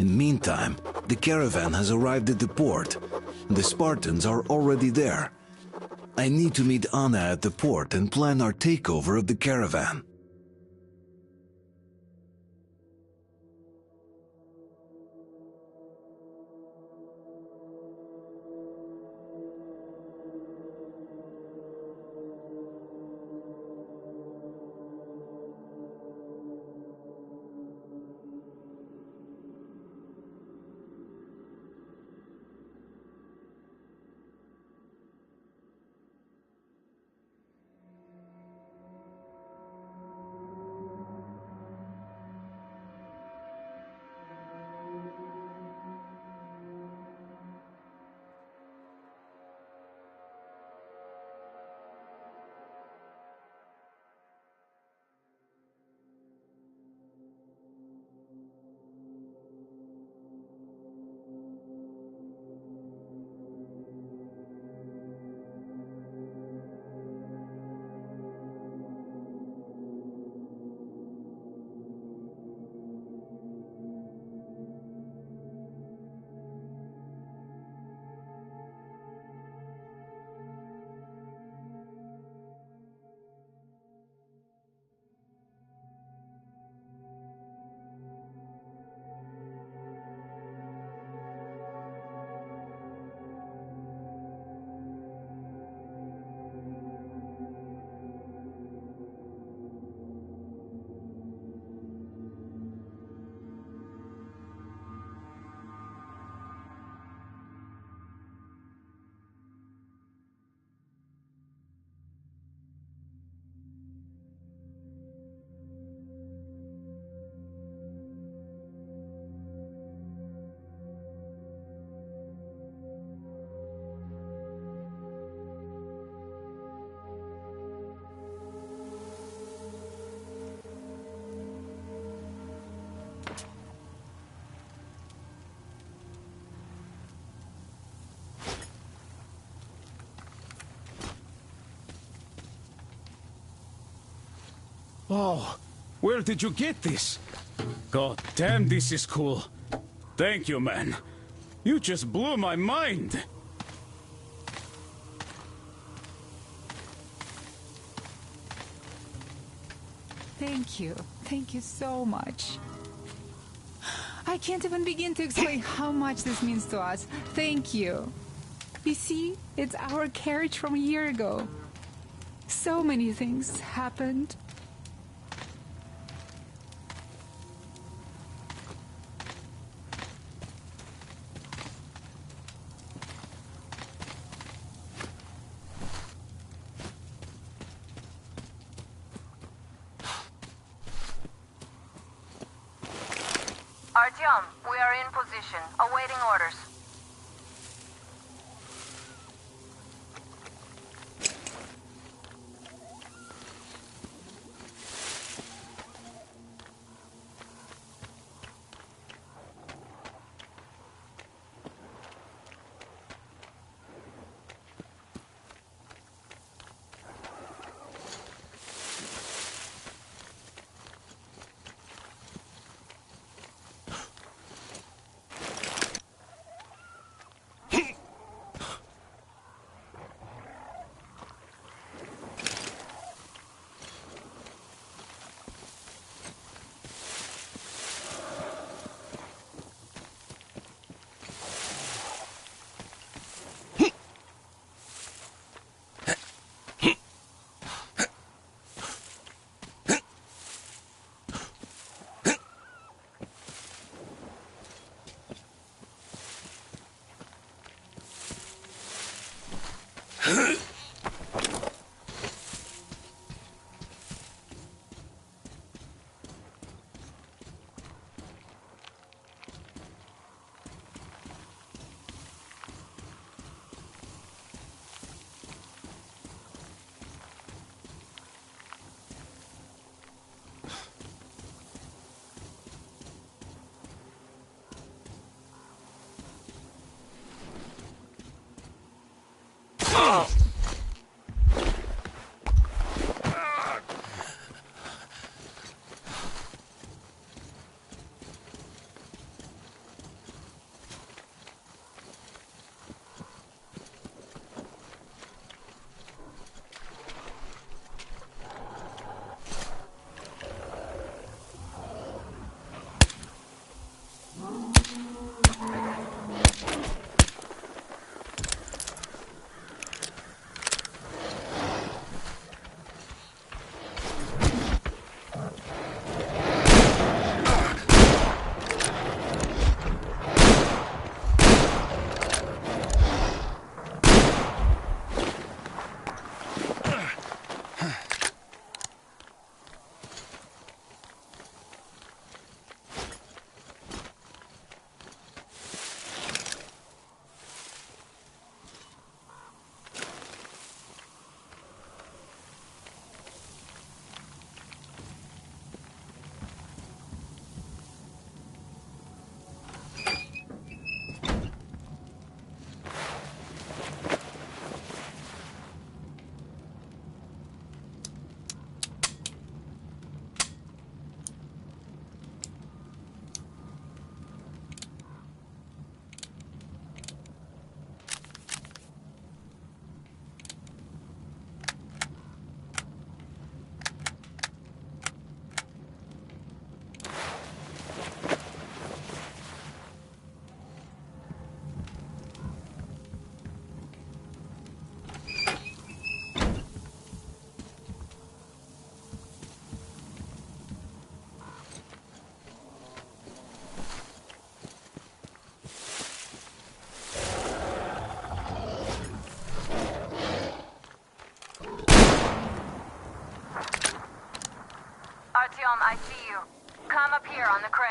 In the meantime, the caravan has arrived at the port. The Spartans are already there. I need to meet Anna at the port and plan our takeover of the caravan. Oh, where did you get this? God damn, this is cool. Thank you, man. You just blew my mind. Thank you. Thank you so much. I can't even begin to explain how much this means to us. Thank you. You see, it's our carriage from a year ago. So many things happened. Artyom, we are in position, awaiting orders. here on the crane.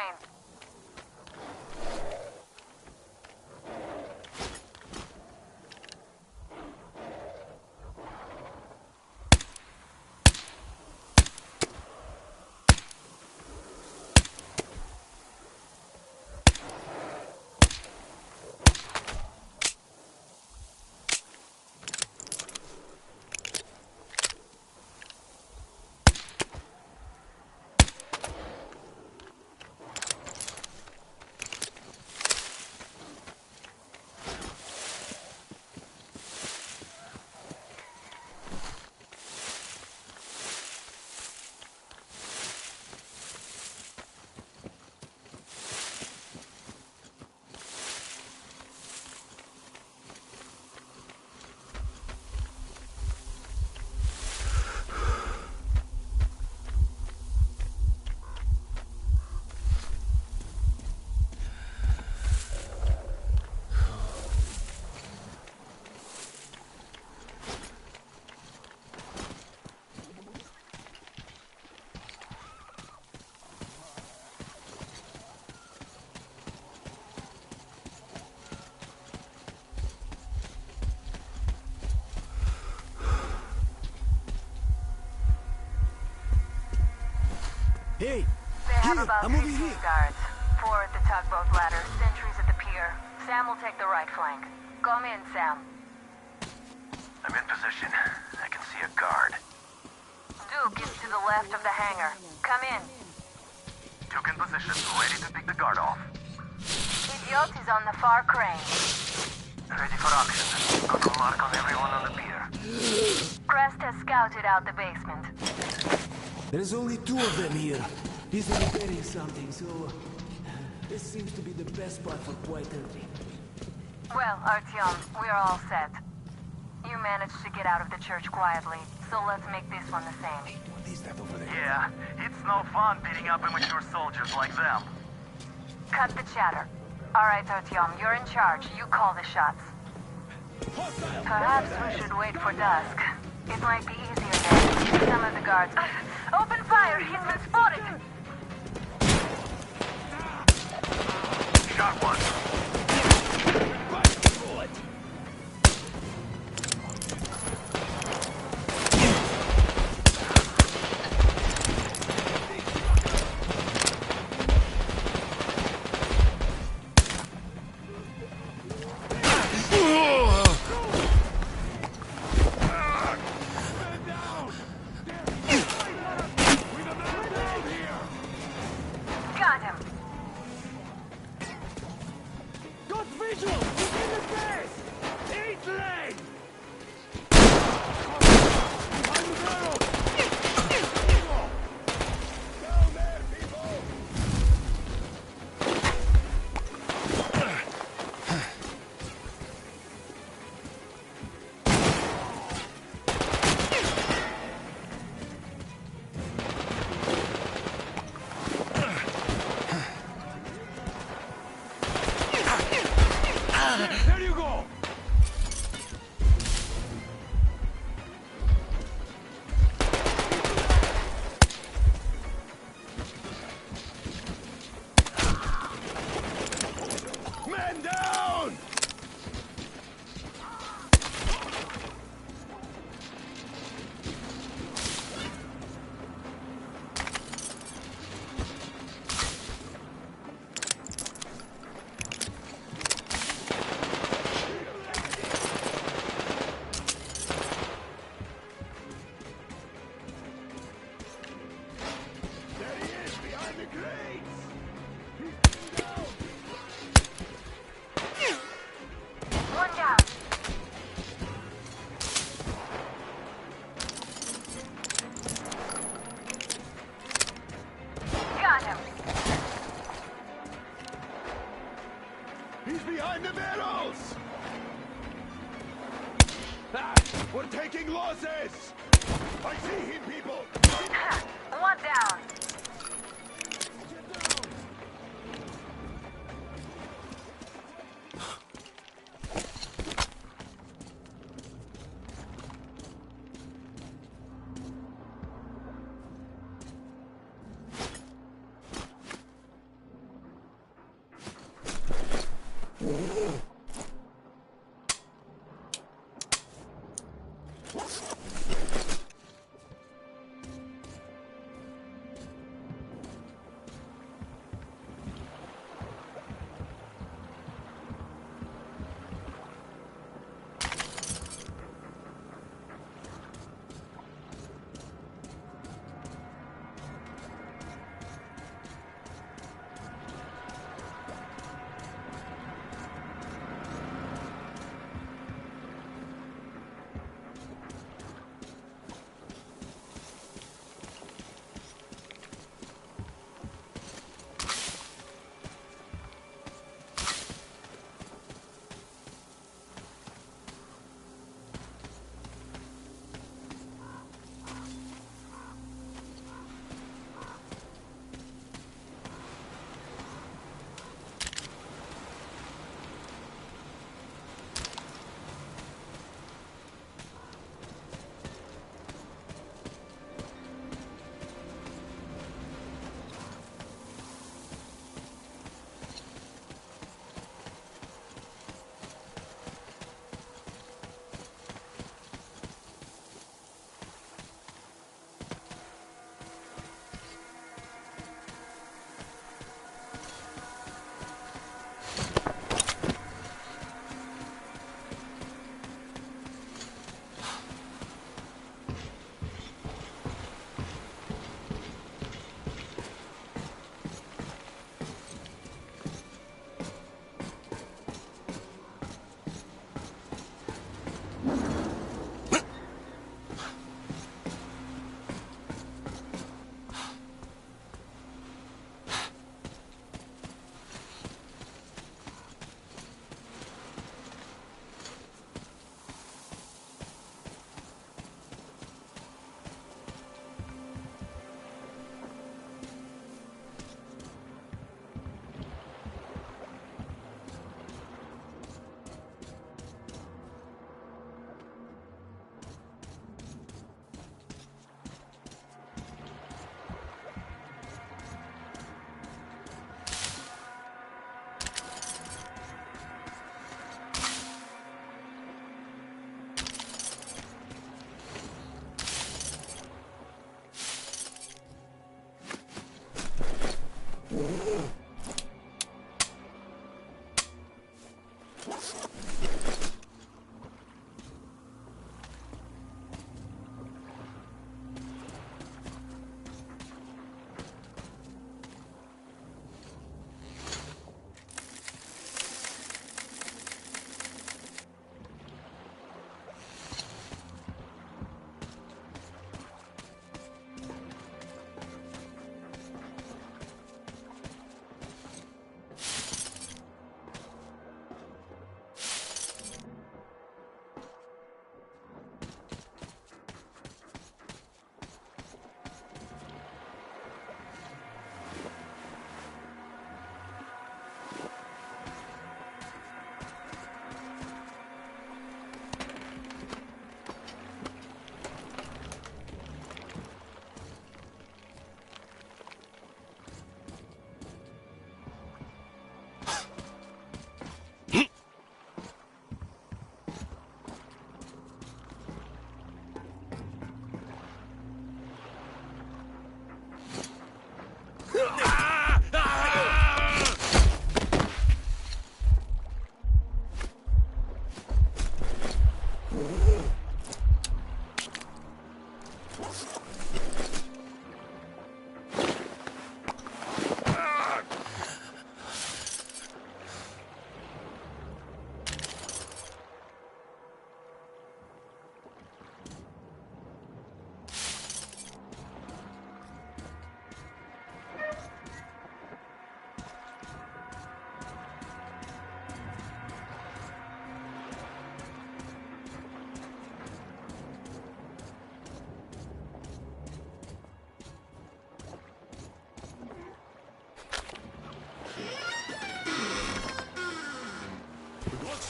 Hey! They have Here, about I'm over 15 here. guards. 4 at the tugboat ladder, sentries at the pier. Sam will take the right flank. Come in, Sam. I'm in position. I can see a guard. Duke is to the left of the hangar. Come in. Duke in position, ready to pick the guard off. Idiot is on the far crane. Ready for action. Gonna mark on everyone on the pier. Crest has scouted out the basement. There's only 2 of them here. He's repairing something, so... this seems to be the best spot for quiet hunting. Well, Artyom, we're all set. You managed to get out of the church quietly, so let's make this one the same. What is that over there? Yeah, it's no fun beating up immature soldiers like them. Cut the chatter. All right, Artyom, you're in charge. You call the shots. Perhaps we should wait for dusk. It might be easier then. Some of the guards... open fire! He's been spotted! Shot one. Got him! Got visual! In the face! 8 lane! There you go! Men down! There he is, behind the crates! One down. Got him. He's behind the barrels! Ah, we're taking losses! I see him, people! One down.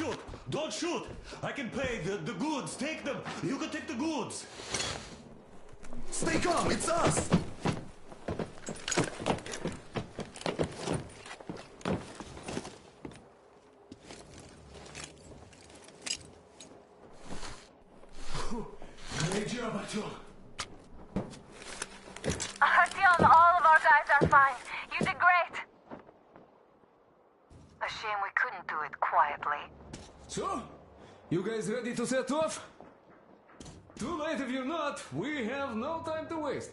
shoot! Don't shoot! I can pay the goods. Take them. You can take the goods. Stay calm, it's us! job, Artyom. Artyom, all of our guys are fine. You did great. A shame we couldn't do it quietly. So, you guys ready to set off? Too late if you're not. We have no time to waste.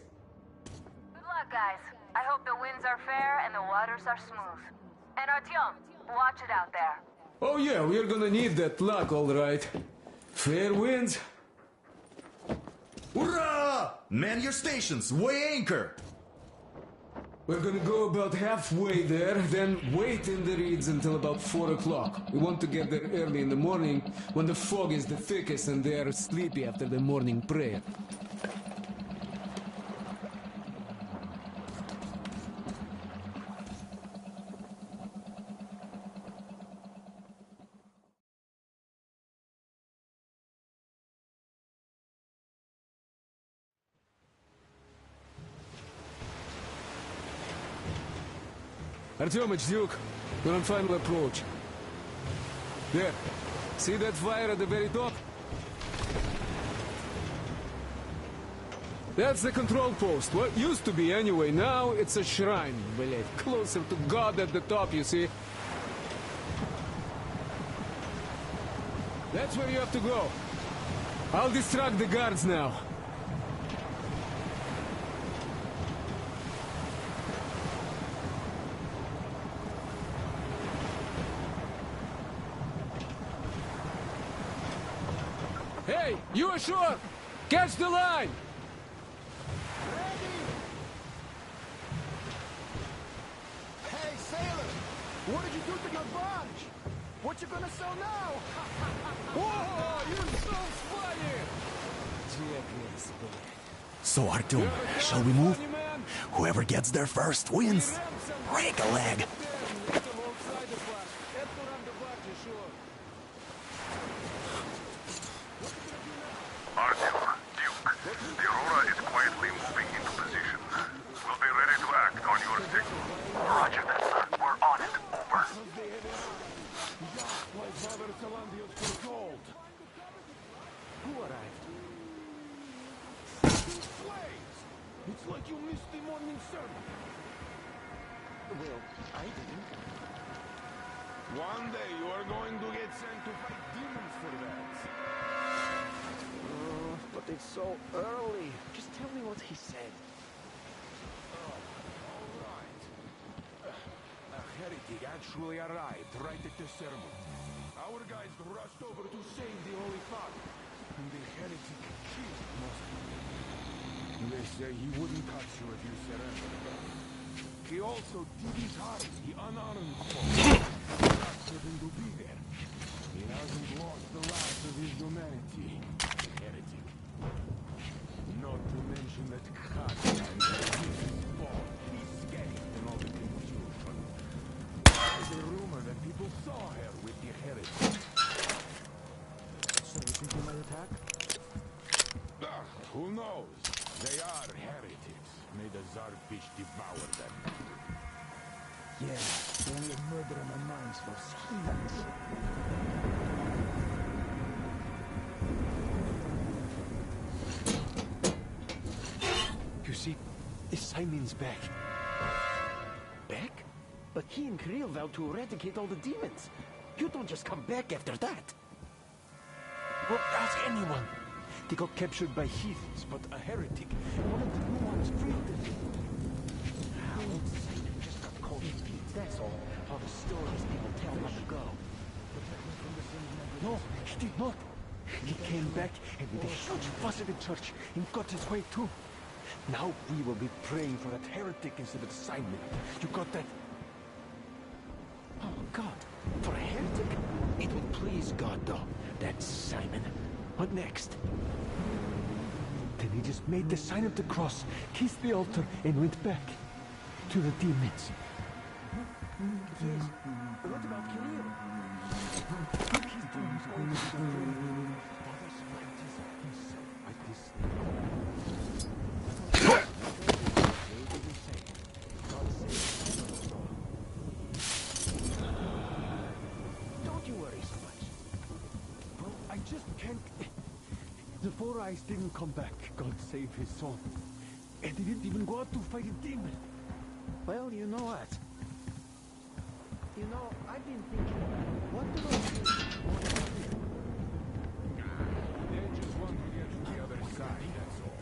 Good luck, guys. I hope the winds are fair and the waters are smooth. And Artyom, watch it out there. Oh yeah, we're gonna need that luck, all right. Fair winds. Hurrah! Man your stations, weigh anchor! We're gonna go about halfway there, then wait in the reeds until about 4 o'clock. We want to get there early in the morning when the fog is the thickest and they are sleepy after the morning prayer. Artyomich, Duke, we're on final approach. There. See that fire at the very top? That's the control post. Well, used to be anyway. Now it's a shrine, believe. Closer to God at the top, you see. That's where you have to go. I'll distract the guards now. Hey, you ashore! Catch the line! Hey, sailor! What did you do to your barge? What you gonna sell now? Oh, you're so funny! So Artyom, shall we move? Whoever gets there first wins. Break a leg. Artyom, Duke, the Aurora is quietly moving into position. We'll be ready to act on your signal. Roger that, sir. We're on it. Over. Who arrived? It's like you missed the morning sermon. Well, I didn't. One day you are going to get sent to fight demons for that. But it's so early. Just tell me what he said. All right. A heretic actually arrived right at the ceremony. Our guys rushed over to save the Holy Father. And the heretic killed most of them. They say he wouldn't touch you if you surrendered. He also did his hardest. He unarmed folks. Not for him to be there. He hasn't lost the last of his humanity. Heretic. Not to mention that Khazan is born. He's scared and all the confusion. There's a rumor that people saw her with the heretic. So you think they might attack? Who knows? They are heretics. May the Tsarfish devour them. Yeah, they only have murder on their minds for heathens. You see, Simon's back. Back? But he and Kirill vowed to eradicate all the demons. You don't just come back after that. Well, ask anyone. They got captured by heathens, but a heretic, one of the new ones freed them. Old Simon just got cold feet, that's all. All the stories people tell long ago. No, he did not. He came back and with a huge fuss at the church and got his way too. Now we will be praying for that heretic instead of Simon. You got that? Oh, God. For a heretic? It would please God, though. That's Simon. What next? Then he just made the sign of the cross, kissed the altar, and went back to the demons. Yes, but what about Kirill? Don't you worry so much. Well, I just can't... The Four Eyes didn't come back. God save his soul. And he didn't even go out to fight a demon. Well, you know what? You know, I've been thinking, what do those things want to do? They just want to get to the other side, that's all.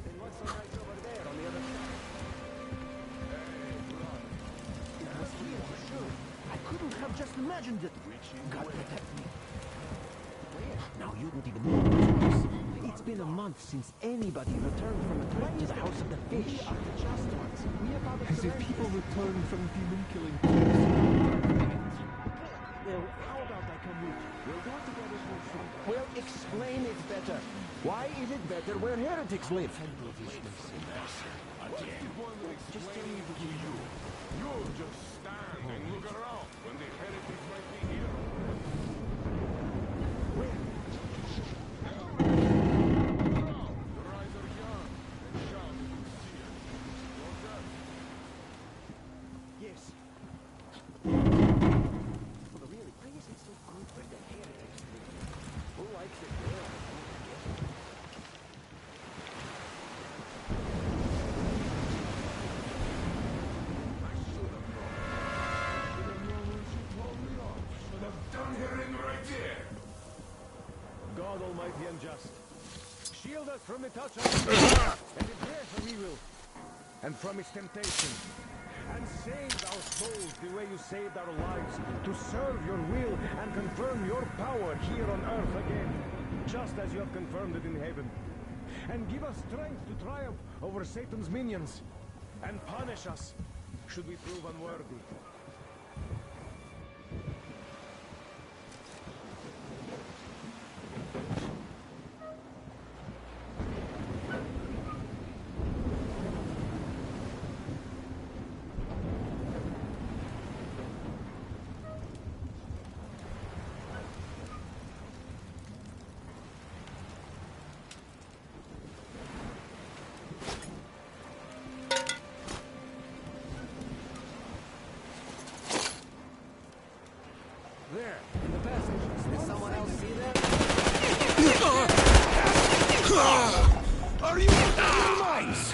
Then what's so nice over there on the other side? It was here, for sure. I couldn't have just imagined it. God protect me. Where? Now you don't even know what's this. It's been a month since anybody returned from a trip to the House of the Fish. We are the just ones. We are about As if people return from demon-killing. Well, how about I come with you? We'll go together for food. Well, explain it better. Why is it better where heretics live? Just tell me to you. You just stand and look around when the heretics might be here. Where? Your eyes are young and shout if you see it. What's that? Yes. But really, why is it so good where the heretics live? Who likes it there? God Almighty and just, shield us from the touch of and its wrath we will, and from its temptation, and save our souls the way you saved our lives, to serve your will and confirm your power here on earth again, just as you have confirmed it in heaven. And give us strength to triumph over Satan's minions, and punish us should we prove unworthy. There, in the passage. Did someone else see that? Are you out of your minds?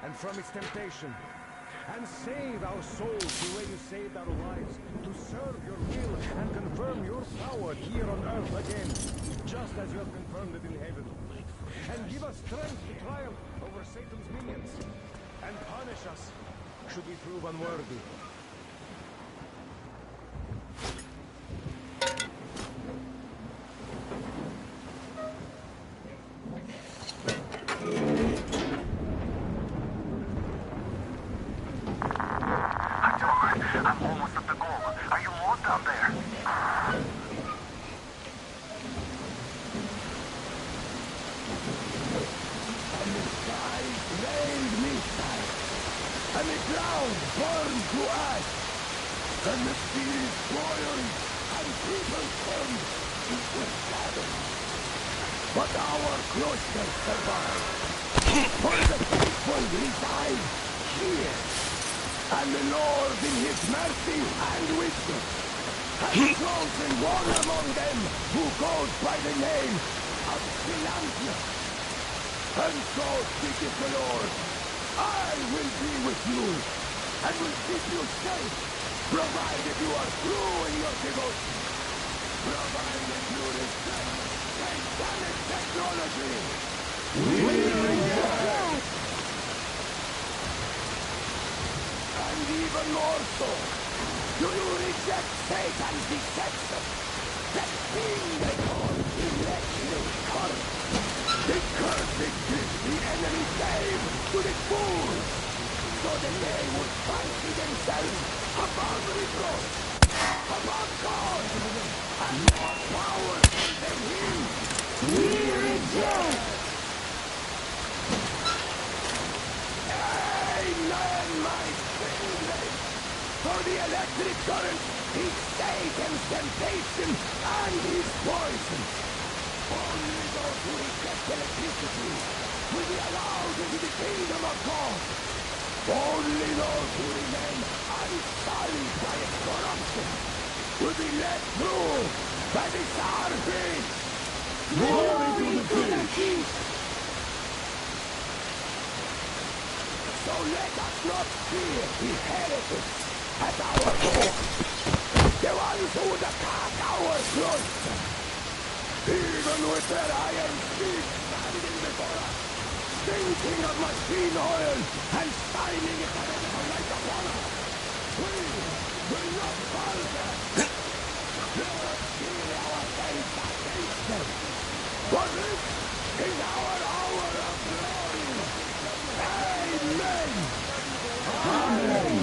And from its temptation, and save our souls the way you saved our lives, to serve your will and confirm your power here on earth again, just as you have confirmed it in heaven. And give us strength to triumph over Satan's minions, and punish us should we prove unworthy. I'm almost at the goal. Are you all down there? And the skies rained midnight, and the ground burned to ash, and the seas boiled, and people turned into shadows. But our cloister survived, for the people reside here. And the Lord in his mercy and wisdom has chosen one among them who goes by the name of Silantia. And so speaketh the Lord, I will be with you, and will keep you safe, provided you are true in your devotion, provided you respect satanic technology. We reject. And even more so, do you reject Satan's deception? That thing they call electric current. The cursed gift the enemy gave to the fools. so that they would fancy themselves above reproach, above God, and more powerful than him. We reject. Amen, my children. For the electric current, is Satan's temptation and his poison. Only those who reject electricity will be allowed into the kingdom of God. Only those who remain unsullied by its corruption will be let through by the Starfish. Glory to the King. So let us not fear the heretics at our door, the ones who would attack our cloister. Even with their iron feet standing before us, stinking of machine oil and shining its heretical light upon us, we will not falter. Let us seal our faith against them, for this is our hour of glory. Amen. Amen.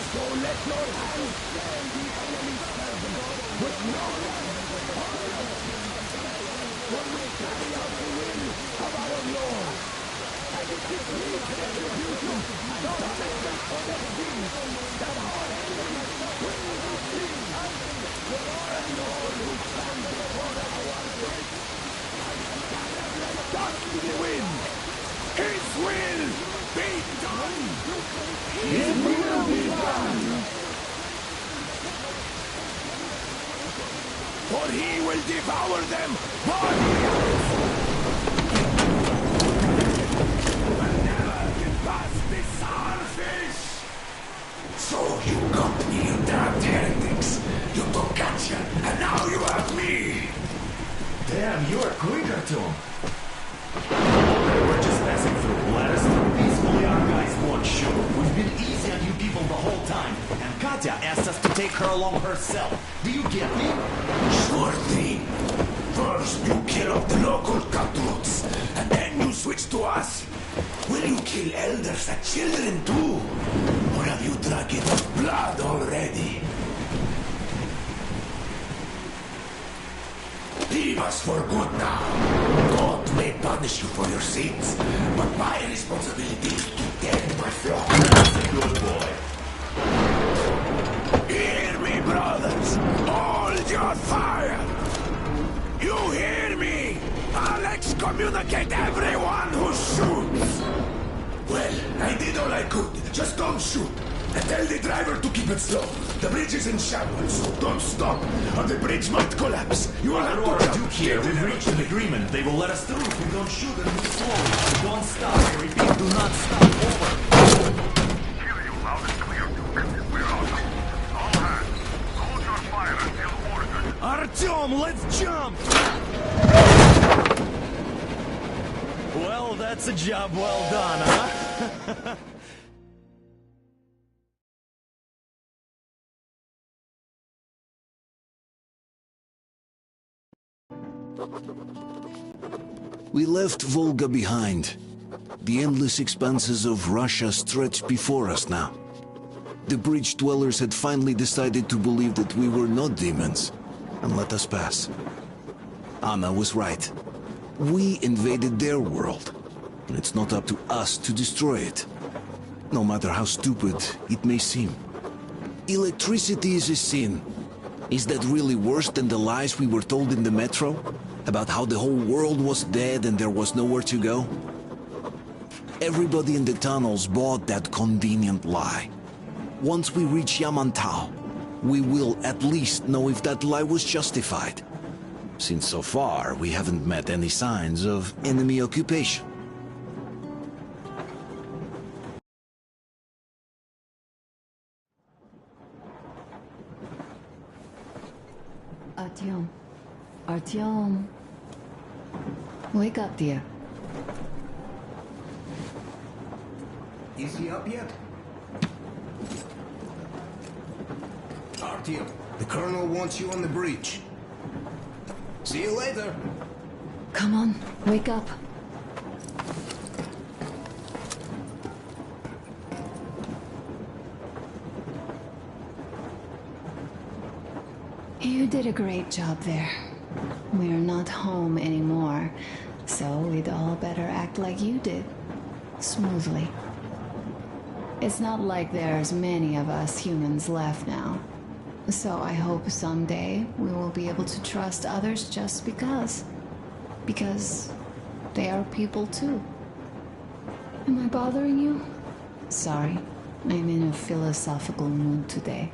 So let your hands slay the enemy's servant with no when we carry out the will of our Lord, and it is his retribution and punishment for their sins that our enemies will receive, and all who stand before our gates are scattered like dust in the wind. His will be done! His will be done! For he will devour them body and never get past the Starfish! So you got me, you damned heretics! You took Katya, and now you have me! Damn, you're quicker to him. We're just passing through. Let us through peacefully. Our guys won't shoot. We've been easy on you people the whole time. And Katya asked us to take her along herself. Do you get me? Sure thing. First you kill off the local cutthroats, and then you switch to us. Will you kill elders and children too? Or have you drunk enough blood already? Leave us for good now. God may punish you for your sins, but my responsibility is to tend my flock. That's a good boy. Hear me, brothers! Hold your fire! You hear me? I'll excommunicate everyone who shoots! Well, I did all I could. Just don't shoot. And tell the driver to keep it slow. The bridge is in shambles, so don't stop, or the bridge might collapse. You will have to Duke here. We've reached an agreement. They will let us through if we don't shoot and move slowly. Don't stop. I repeat, do not stop. Over. Hear you loud and clear, Duke. We're out. All hands, hold your fire until ordered. Artyom, let's jump! Well, that's a job well done, huh? We left Volga behind. The endless expanses of Russia stretched before us now. The bridge dwellers had finally decided to believe that we were not demons, and let us pass. Anna was right. We invaded their world, and it's not up to us to destroy it, no matter how stupid it may seem. Electricity is a sin. Is that really worse than the lies we were told in the metro? About how the whole world was dead and there was nowhere to go? Everybody in the tunnels bought that convenient lie. Once we reach Yamantau, we will at least know if that lie was justified. Since so far, we haven't met any signs of enemy occupation. Artyom. Artyom. Wake up, dear. Is he up yet? Artyom, the Colonel wants you on the breach. See you later. Come on, wake up. did a great job there. We're not home anymore, so we'd all better act like you did. Smoothly. It's not like there's many of us humans left now. So I hope someday we will be able to trust others just because. Because they are people too. Am I bothering you? Sorry, I'm in a philosophical mood today.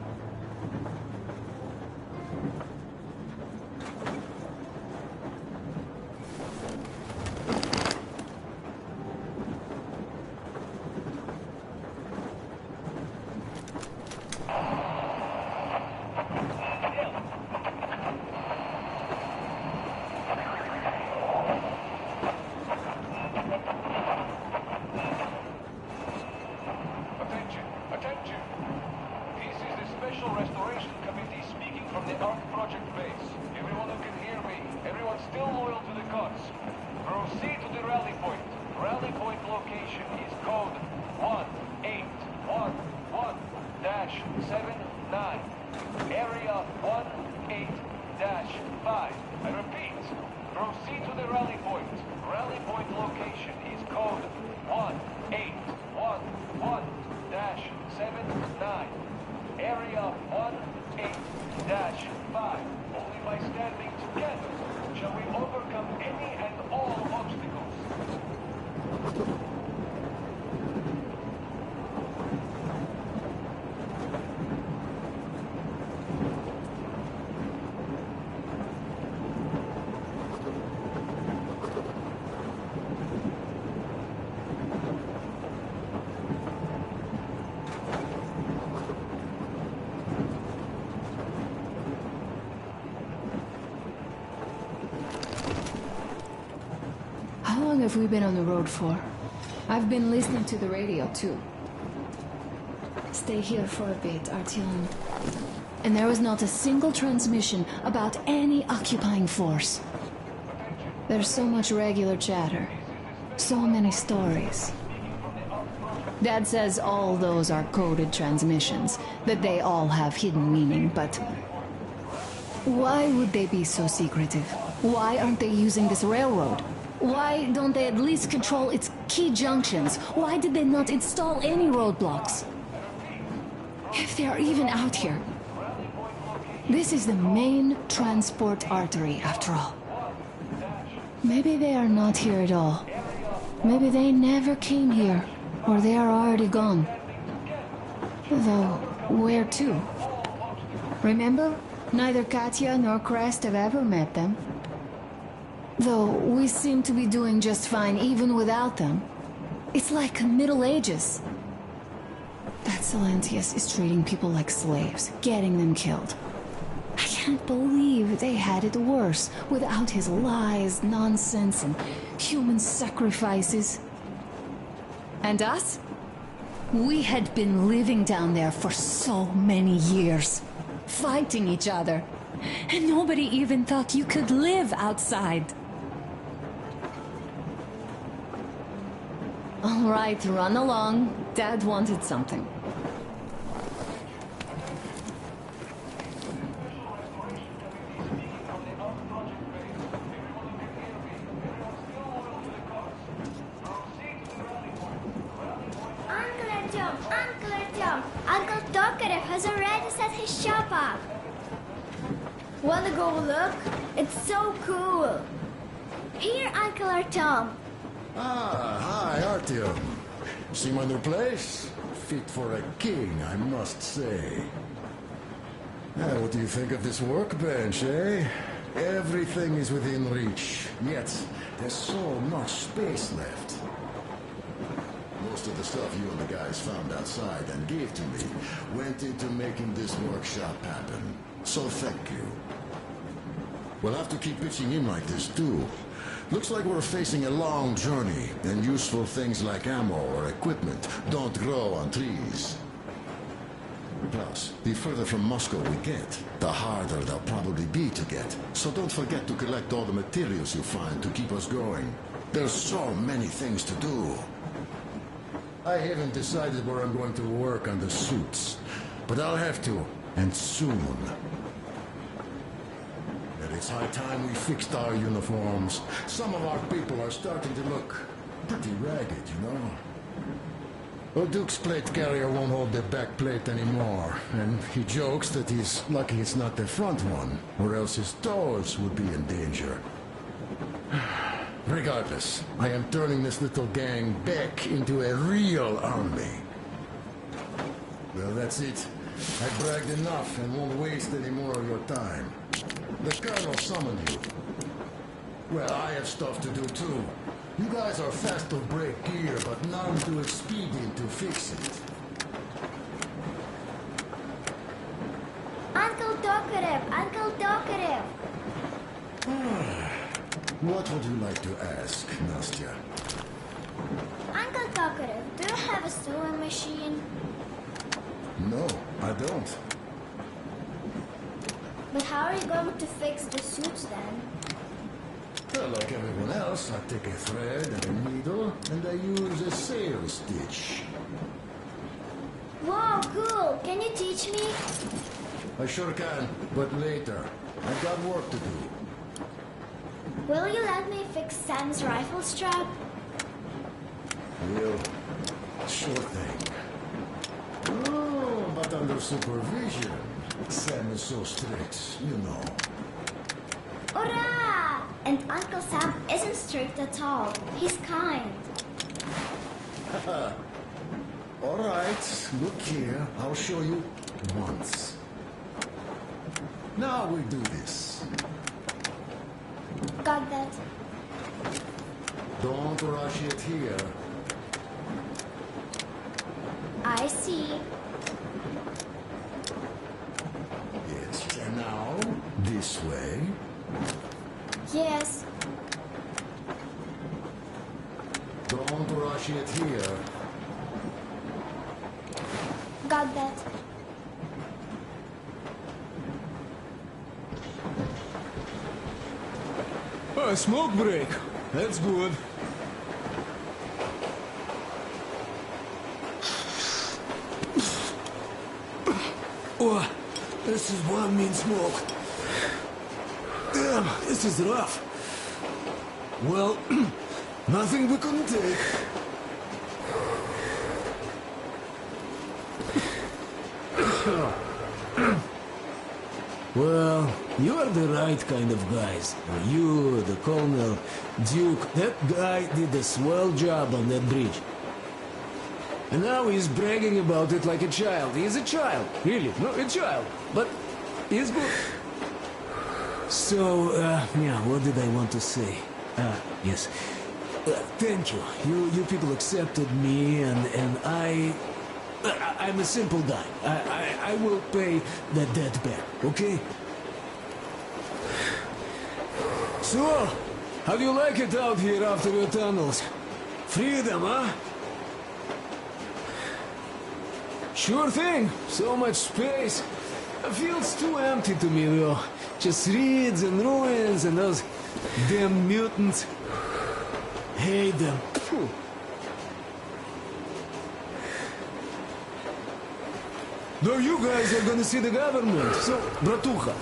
How long have we been on the road for? I've been listening to the radio, too. Stay here for a bit, Artyom. And there was not a single transmission about any occupying force. There's so much regular chatter. So many stories. Dad says all those are coded transmissions, that they all have hidden meaning, but... why would they be so secretive? Why aren't they using this railroad? Why don't they at least control its key junctions? Why did they not install any roadblocks? If they are even out here. This is the main transport artery, after all. Maybe they are not here at all. Maybe they never came here, or they are already gone. Though, where to? Remember? Neither Katya nor Crest have ever met them. Though we seem to be doing just fine even without them. It's like Middle Ages. That Silentius is treating people like slaves, getting them killed. I can't believe they had it worse without his lies, nonsense, and human sacrifices. And us? We had been living down there for so many years, fighting each other. And nobody even thought you could live outside. All right, run along. Dad wanted something. Uncle Tokarev has already set his shop up. Wanna go look? It's so cool. Here, Uncle Artyom. Ah, hi, Artyom. See my new place? Fit for a king, I must say. What do you think of this workbench, eh? Everything is within reach, yet there's so much space left. Most of the stuff you and the guys found outside and gave to me went into making this workshop happen. So thank you. We'll have to keep pitching in like this, too. Looks like we're facing a long journey, and useful things like ammo or equipment don't grow on trees. Plus, the further from Moscow we get, the harder they'll probably be to get. So don't forget to collect all the materials you find to keep us going. There's so many things to do. I haven't decided where I'm going to work on the suits, but I'll have to, and soon. It's high time we fixed our uniforms. Some of our people are starting to look pretty ragged, you know? Well, Duke's plate carrier won't hold the back plate anymore, and he jokes that he's lucky it's not the front one, or else his toes would be in danger. Regardless, I am turning this little gang back into a real army. Well, that's it. I bragged enough and won't waste any more of your time. The colonel summoned you. Well, I have stuff to do too. You guys are fast to break gear, but none too expedient to fix it. Uncle Tokarev! Uncle Tokarev! What would you like to ask, Nastya? Uncle Tokarev, do you have a sewing machine? No, I don't. But how are you going to fix the suits then? Well, like everyone else, I take a thread and a needle, and I use a sail stitch. Wow, cool! Can you teach me? I sure can, but later. I've got work to do. Will you let me fix Sam's rifle strap? Well, sure thing. Oh, but under supervision. Sam is so strict, you know. Hurrah! And Uncle Sam isn't strict at all. He's kind. All right, look here. I'll show you once. Now we do this. Got that. Don't rush it here. I see. Yes, and now this way. Yes. Don't rush it here. Got that. A smoke break. That's good. Oh, this is one mean smoke. Damn, this is rough. Well, nothing we couldn't take. Well, you are the right kind of guys. You, the Colonel, Duke, that guy did a swell job on that bridge. And now he's bragging about it like a child. He's a child, really, no, a child. But he's good. So, yeah, what did I want to say? Yes. Thank you. You people accepted me, and I'm a simple guy. I will pay that debt back, okay? So, how do you like it out here after your tunnels? Freedom, huh? Sure thing. So much space. It feels too empty to me, though. Just reeds and ruins and those damn mutants. Hate them. Phew. Though you guys are gonna see the government, so, bratucha,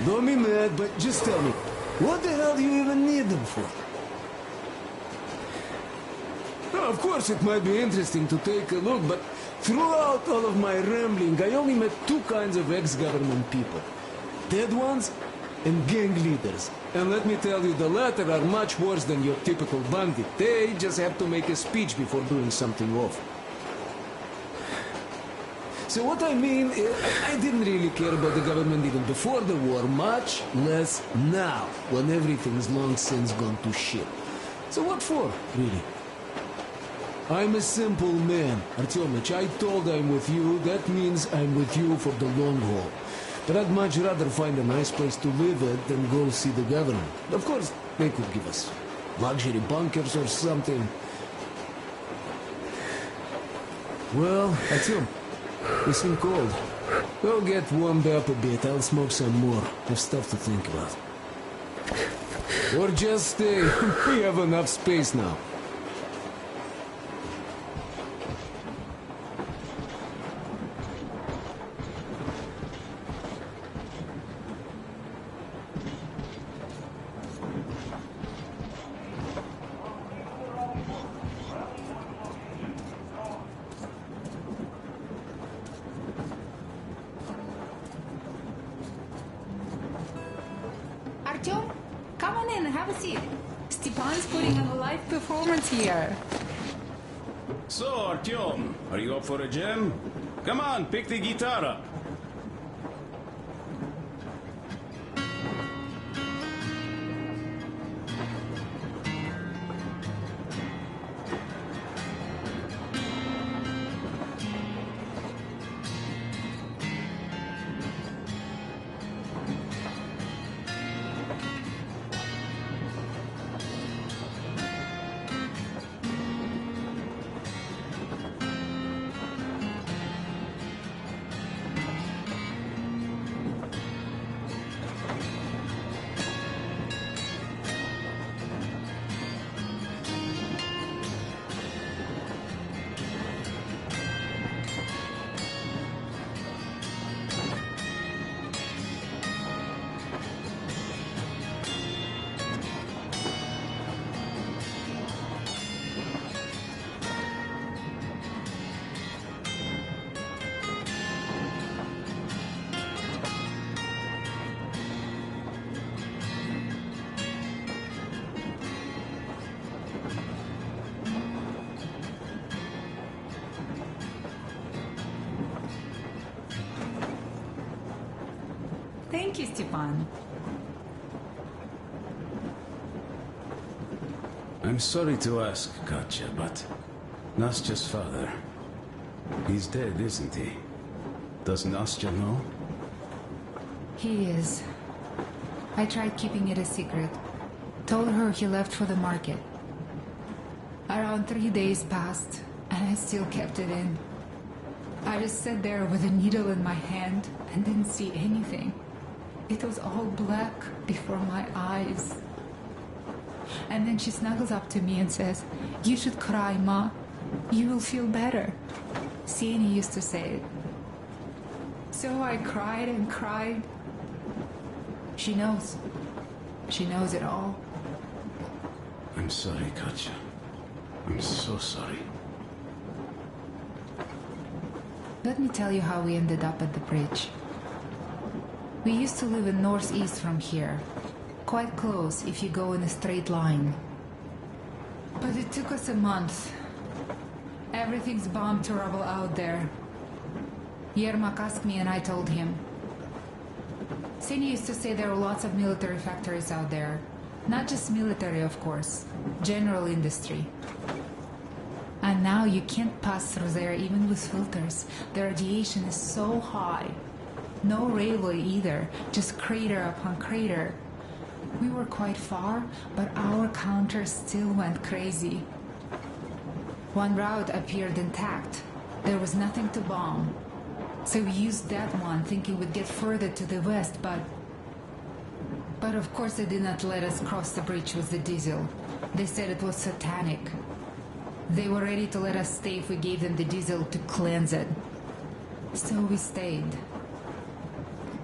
don't be mad, but just tell me, what the hell do you even need them for? Now, of course, it might be interesting to take a look, but throughout all of my rambling, I only met two kinds of ex-government people. Dead ones and gang leaders. And let me tell you, the latter are much worse than your typical bandit. They just have to make a speech before doing something awful. So what I mean is, I didn't really care about the government even before the war, much less now, when everything's long since gone to shit. So what for, really? I'm a simple man, Artyomich. I told I'm with you, that means I'm with you for the long haul. But I'd much rather find a nice place to live at than go see the government. Of course, they could give us luxury bunkers or something. Well, Artyom, you seem cold. Go get warmed up a bit. I'll smoke some more. Have stuff to think about. Or just stay. We have enough space now. have a seat. Stepan's putting on a live performance here. So, Artyom, are you up for a jam? Come on, pick the guitar up. Thank you, Stepan. I'm sorry to ask, Katya, but Nastya's father, he's dead, isn't he? Does Nastya know? He is. I tried keeping it a secret. Told her he left for the market. Around 3 days passed, and I still kept it in. I just sat there with a needle in my hand and didn't see anything. It was all black before my eyes. And then she snuggles up to me and says, "You should cry, Ma. You will feel better." Sieni used to say it. So I cried and cried. She knows. She knows it all. I'm sorry, Katya. I'm so sorry. Let me tell you how we ended up at the bridge. We used to live in northeast from here. Quite close if you go in a straight line. But it took us a month. Everything's bombed to rubble out there. Yermak asked me and I told him. Sieni used to say there are lots of military factories out there. Not just military, of course. General industry. And now you can't pass through there even with filters. The radiation is so high. No railway either, just crater upon crater. We were quite far, but our counter still went crazy. One route appeared intact. There was nothing to bomb. So we used that one, thinking we'd get further to the west, but of course they did not let us cross the bridge with the diesel. They said it was satanic. They were ready to let us stay if we gave them the diesel to cleanse it. So we stayed.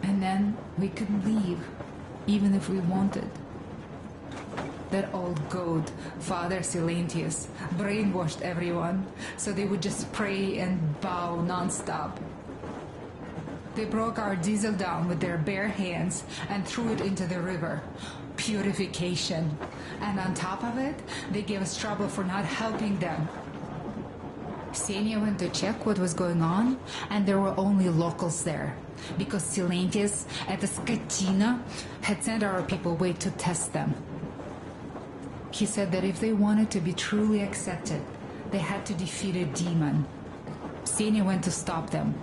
And then we couldn't leave, even if we wanted. That old goat, Father Silentius, brainwashed everyone, so they would just pray and bow non-stop. They broke our diesel down with their bare hands and threw it into the river. Purification. And on top of it, they gave us trouble for not helping them. Ksenia went to check what was going on, and there were only locals there, because Silentius at the Skatina had sent our people away to test them. He said that if they wanted to be truly accepted, they had to defeat a demon. Ksenia went to stop them.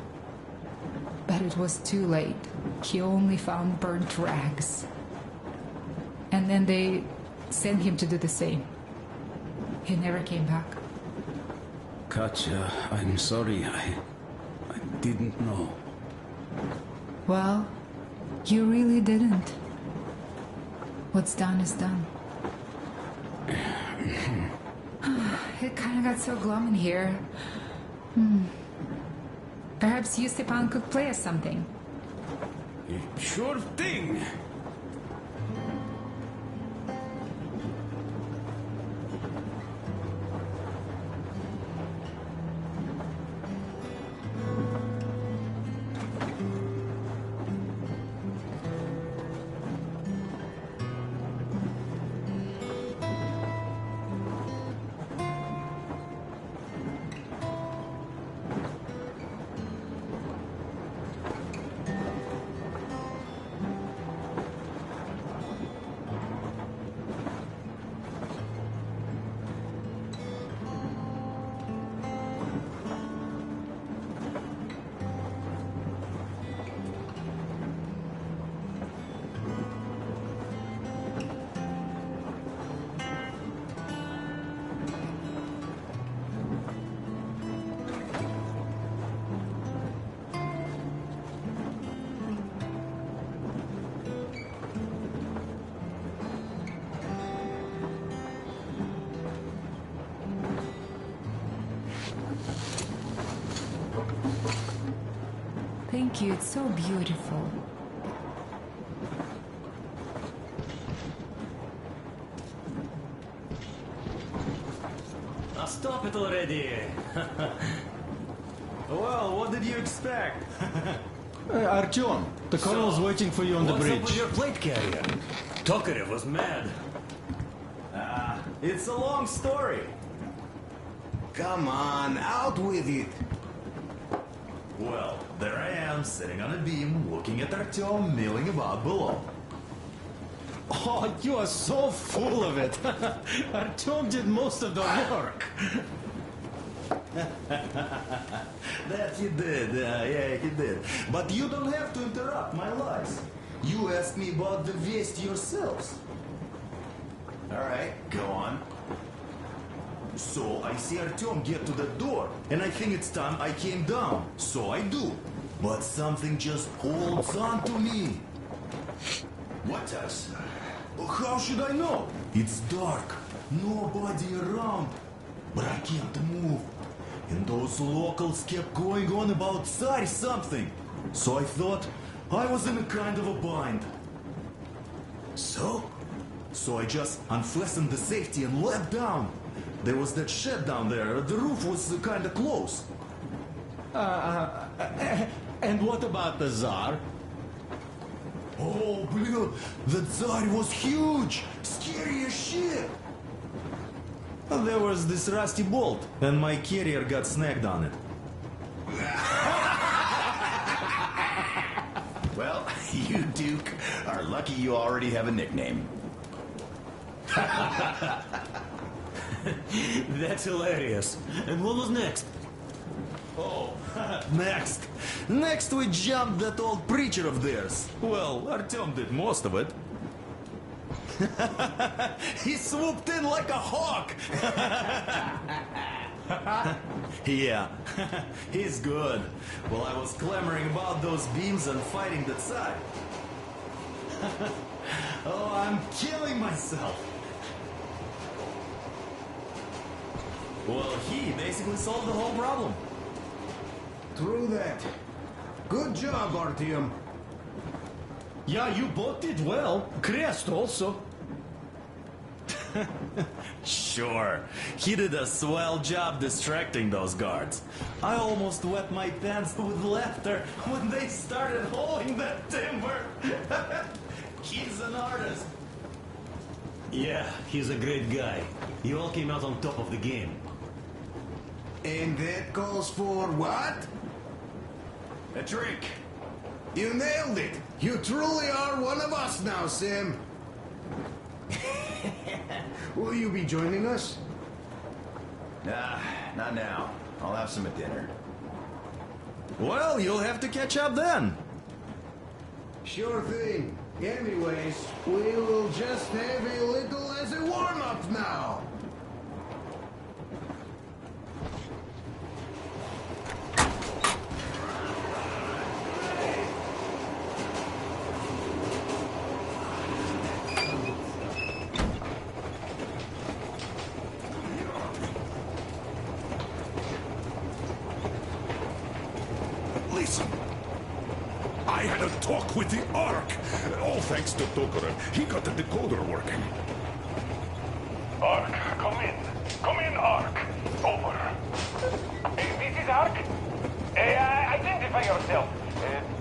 But it was too late. He only found burnt rags. And then they sent him to do the same. He never came back. Katya, I'm sorry. I didn't know. Well, you really didn't. What's done is done. It kind of got so glum in here. Perhaps you, Stepan, could play us something. Sure thing. Thank you, it's so beautiful. Now stop it already! Well, what did you expect? Artyom, the colonel's waiting for you on the What's bridge. up with your plate carrier? Tokarev was mad. It's a long story. Come on, out with it. Well, there I am, sitting on a beam, looking at Artyom milling about below. Oh, you are so full of it. Artyom did most of the work. That he did, yeah, he did. But you don't have to interrupt my lies. You asked me about the Vest yourselves. Alright, go on. So I see Artyom get to the door, and I think it's time I came down. So I do. But something just holds on to me. What does? How should I know? It's dark. Nobody around. But I can't move. And those locals kept going on about Tsar something. So I thought I was in a kind of a bind. So I just unfastened the safety and leapt down. There was that shed down there. The roof was kind of close. And what about the Tsar? Oh, blue, the Tsar was huge. Scary as shit. There was this rusty bolt, and my carrier got snagged on it. Well, you, Duke, are lucky you already have a nickname. That's hilarious. And what was next? Oh, Next we jumped that old preacher of theirs. Well, Artyom did most of it. He swooped in like a hawk. Yeah, he's good. While I was clamoring about those beams and fighting the Tsar. Oh, I'm killing myself. Well, he basically solved the whole problem. True that. Good job, Artyom. Yeah, you both did well. Krest also. Sure, he did a swell job distracting those guards. I almost wet my pants with laughter when they started hauling that timber. He's an artist. Yeah, he's a great guy. You all came out on top of the game. And that calls for what? A drink. You nailed it. You truly are one of us now, Sam. Will you be joining us? Nah, not now. I'll have some at dinner. Well, you'll have to catch up then. Sure thing. Anyways, we will just have a little as a warm-up now. Listen. I had a talk with the Ark. All thanks to Tokarev. He got the decoder working. Ark, come in. Come in, Ark. Over. This is Ark. Identify yourself.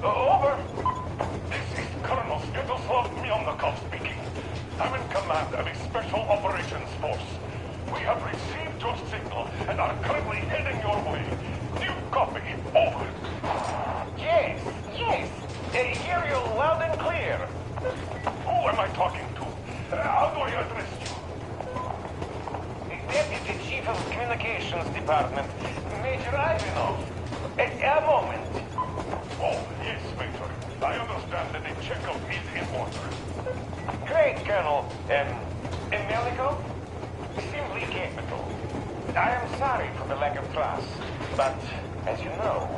Over. This is Colonel Svetoslav Mylnikov speaking. I'm in command of a special operations force. We have received your signal and are currently heading your way. New copy. Over. Yes. Hear you loud and clear. Who am I talking to? How do I address you? Deputy Chief of Communications Department, Major Ivanov. A moment. Oh, yes, Major. I understand that a checkup is in order. Great, Colonel. Mylnikov? Simply capital. I am sorry for the lack of trust, but, as you know,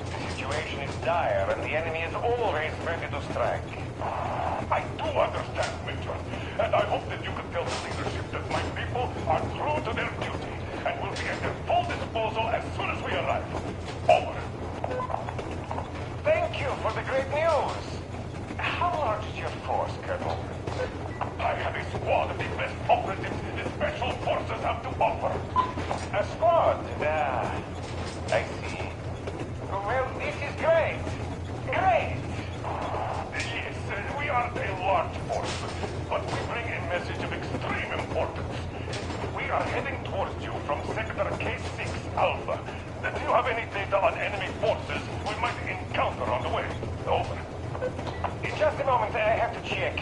the situation is dire and the enemy is always ready to strike. I do understand, Major, and I hope that you can tell the leadership that my people are true to their duty and will be at their full disposal as soon as we arrive. Over. Thank extreme importance. We are heading towards you from Sector K6 Alpha. Do you have any data on enemy forces we might encounter on the way? Over. In just a moment, I have to check.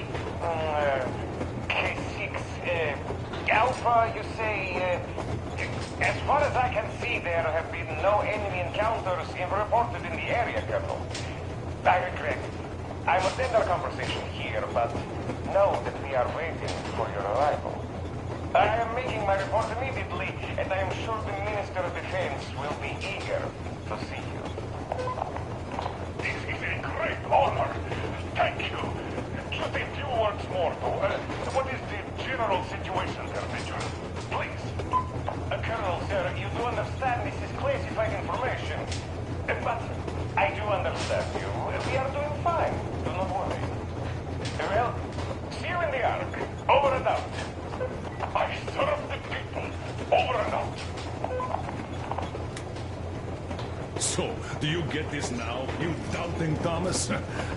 K6 Alpha, you say? As far as I can see, there have been no enemy encounters reported in the area, Colonel. I regret. I must end our conversation here, but know that we are waiting for your arrival. I am making my report immediately, and I am sure the Minister of Defense will be eager to see you. This is a great honor. Thank you. Just a few words more, though. What is the general situation there, Major? Please. Colonel, sir, you do understand this is classified information. But I do understand you. We are doing fine. Do not worry. Well, see you in the Ark. Over and out. I serve the people. Over and out. So, do you get this now, you doubting Thomas?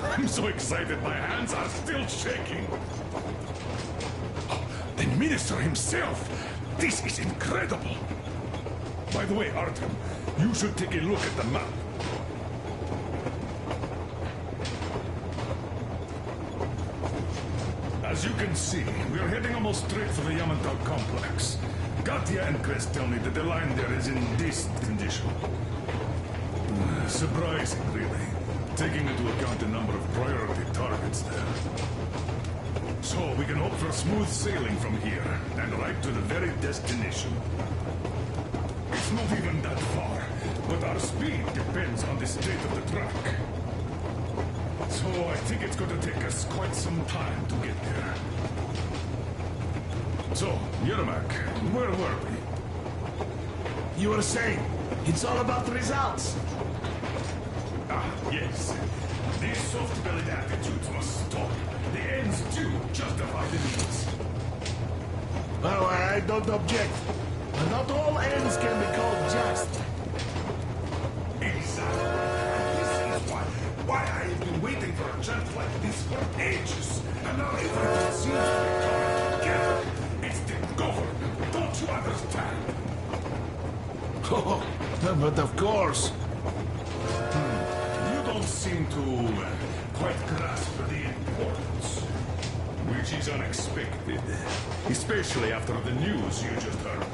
I'm so excited my hands are still shaking. The Minister himself! This is incredible! By the way, Artyom, you should take a look at the map. As you can see, we are heading almost straight for the Yamantau complex. Katya and Krest tell me that the line there is in decent condition. Surprising, really, taking into account the number of priority targets there. So we can hope for smooth sailing from here, and right to the very destination. It's not even that far, but our speed depends on the state of the track. So I think it's going to take us quite some time to get there. So, Yermak, where were we? You were saying, it's all about results. Ah, yes. These soft-bellied attitudes must stop. The ends do justify the means. Well, I don't object. But not all ends can be called just. Exactly. And this is why I have been waiting for a chance like this for ages. And now everything seems to be coming together. It's the government. Don't you understand? Oh, but of course. You don't seem to quite grasp the importance. Which is unexpected. Especially after the news you just heard.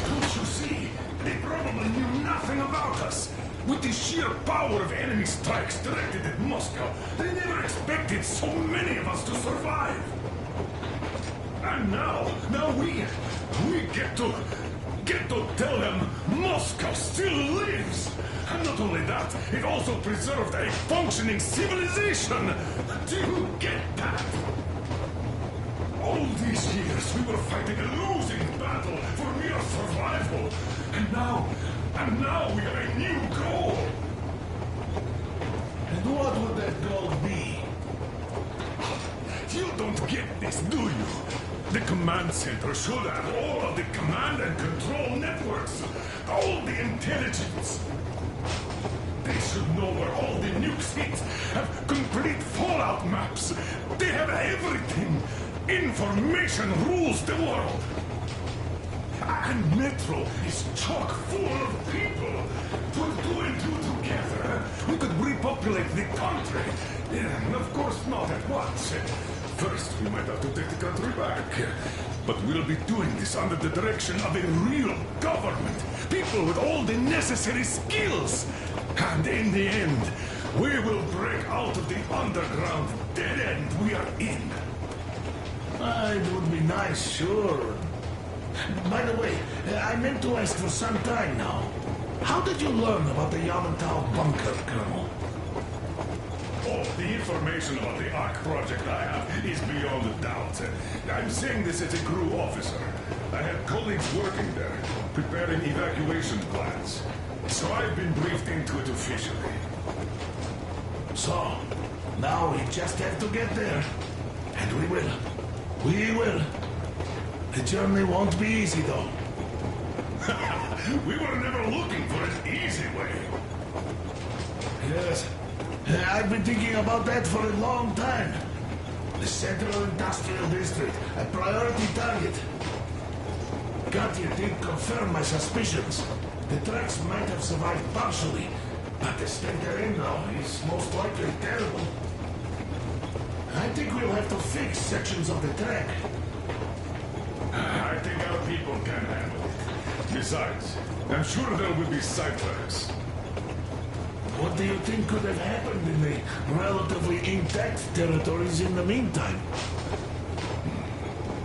Don't you see? They probably knew nothing about us. With the sheer power of enemy strikes directed at Moscow, they never expected so many of us to survive. And now we get to tell them Moscow still lives. And not only that, it also preserved a functioning civilization. Do you get that? All these years we were fighting a losing battle for mere survival. And now we have a new goal. And what would that goal be? You don't get this, do you? The command center should have all of the command and control networks. All the intelligence. They should know where all the nukes hit. Have complete fallout maps. They have everything. Information rules the world. And Metro is chock full of people. Put two and two together, we could repopulate the country. And of course not at once. First, we might have to take the country back. But we'll be doing this under the direction of a real government. People with all the necessary skills. And in the end, we will break out of the underground dead end we are in. It would be nice, sure. By the way, I meant to ask for some time now. How did you learn about the Yamantau bunker, Colonel? Oh, the information about the Ark project I have is beyond a doubt. I'm saying this as a crew officer. I had colleagues working there, preparing evacuation plans. So I've been briefed into it officially. So, now we just have to get there. And we will. We will. The journey won't be easy, though. We were never looking for an easy way. I've been thinking about that for a long time. The Central Industrial District, a priority target. Katya did confirm my suspicions. The tracks might have survived partially, but the state they're in now is most likely terrible. I think we'll have to fix sections of the track. I think our people can handle it. Besides, I'm sure there will be ciphers. What do you think could have happened in the relatively intact territories in the meantime?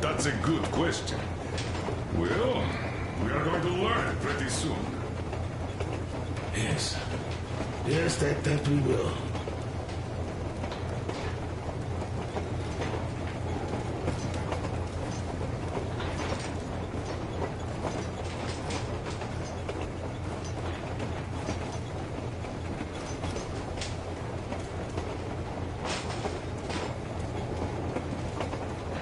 That's a good question. Well, we are going to learn pretty soon. Yes. Yes, that we will.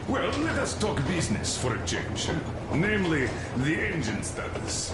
Well, let us talk business for a change. Namely, the engine status.